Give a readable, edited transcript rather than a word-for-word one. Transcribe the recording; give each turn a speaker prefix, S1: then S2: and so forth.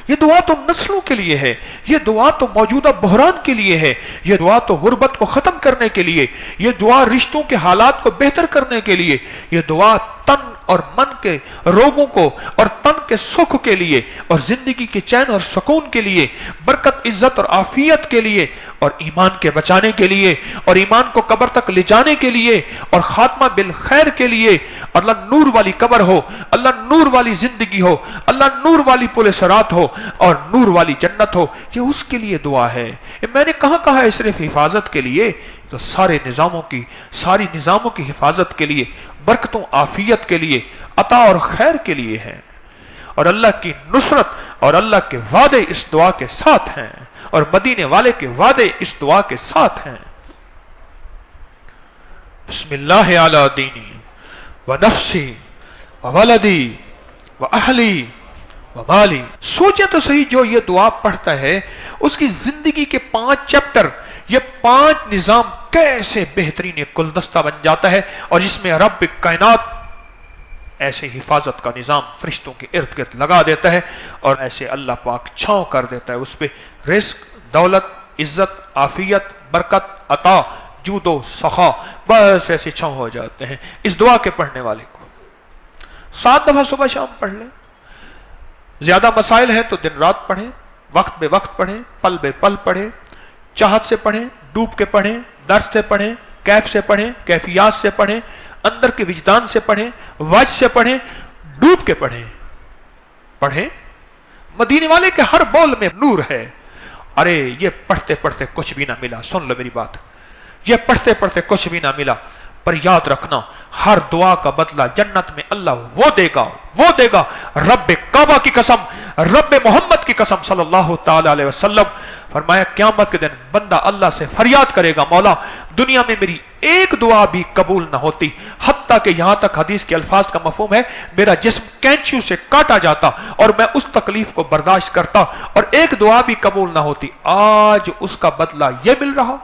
S1: یہ دعا تو نسلوں کے لیے ہے، یہ دعا تو موجودہ بحران کے لیے ہے، یہ دعا تو غربت کو ختم کرنے کے لیے، یہ دعا رشتوں کے حالات کو بہتر کرنے کے لیے، یہ دعا تن اور من کے روگوں کو اور تن کے سکھ کے لیے اور زندگی کے چین اور سکون کے لیے، برکت، عزت اور عافیت کے لیے اور ایمان کے بچانے کے لیے اور ایمان کو قبر تک لے جانے کے لیے اور خاتمہ بالخیر کے لیے، اللہ نور والی قبر ہو، اللہ نور والی زندگی ہو، اللہ نور والی پل صراط ہو اور نور والی جنت ہو، یہ اس کے لیے دعا ہے۔ میں نے کہا ہے صرف حفاظت کے لیے، تو سارے نظاموں کی حفاظت کے لیے، برکتوں عافیت کے لیے، عطا اور خیر کے لیے ہے، اور اللہ کی نصرت اور اللہ کے وعدے اس دعا کے ساتھ ہیں، اور مدینے والے کے وعدے اس دعا کے ساتھ ہیں۔ بسم اللہ علی دینی ونفسی وولدی واہلی ومالی۔ سوچے تو صحیح، جو یہ دعا پڑھتا ہے اس کی زندگی کے 5 چیپٹر، یہ 5 نظام کیسے بہترین ایک گلدستہ بن جاتا ہے، اور جس میں رب کائنات ایسے حفاظت کا نظام فرشتوں کے ارد گرد لگا دیتا ہے، اور ایسے اللہ پاک چھاؤں کر دیتا ہے اس پہ، رزق، دولت، عزت، عافیت، برکت، عطا، جود و سخا، بس ایسے چھاؤں ہو جاتے ہیں اس دعا کے پڑھنے والے کو۔ 7 دفعہ صبح شام پڑھ لیں، زیادہ مسائل ہیں تو دن رات پڑھیں، وقت بے وقت پڑھیں، پل بے پل پڑھیں، چاہت سے پڑھیں، ڈوب کے پڑھیں، درد سے پڑھیں، کیف سے پڑھیں، کیفیات سے پڑھیں، اندر کے وجدان سے پڑھیں، وجہ سے پڑھیں، ڈوب کے پڑھیں۔ مدینے والے کے ہر بول میں نور ہے۔ ارے یہ پڑھتے پڑھتے کچھ بھی نہ ملا، سن لو میری بات، یہ پڑھتے پڑھتے کچھ بھی نہ ملا، پر یاد رکھنا ہر دعا کا بدلہ جنت میں اللہ وہ دے گا، رب کعبہ کی قسم، رب محمد کی قسم صلی اللہ تعالی علیہ وسلم، فرمایا قیامت کے دن بندہ اللہ سے فریاد کرے گا، مولا دنیا میں میری ایک دعا بھی قبول نہ ہوتی، حتیٰ کہ یہاں تک حدیث کے الفاظ کا مفہوم ہے میرا جسم کینچیوں سے کاٹا جاتا اور میں اس تکلیف کو برداشت کرتا اور ایک دعا بھی قبول نہ ہوتی، آج اس کا بدلہ یہ مل رہا۔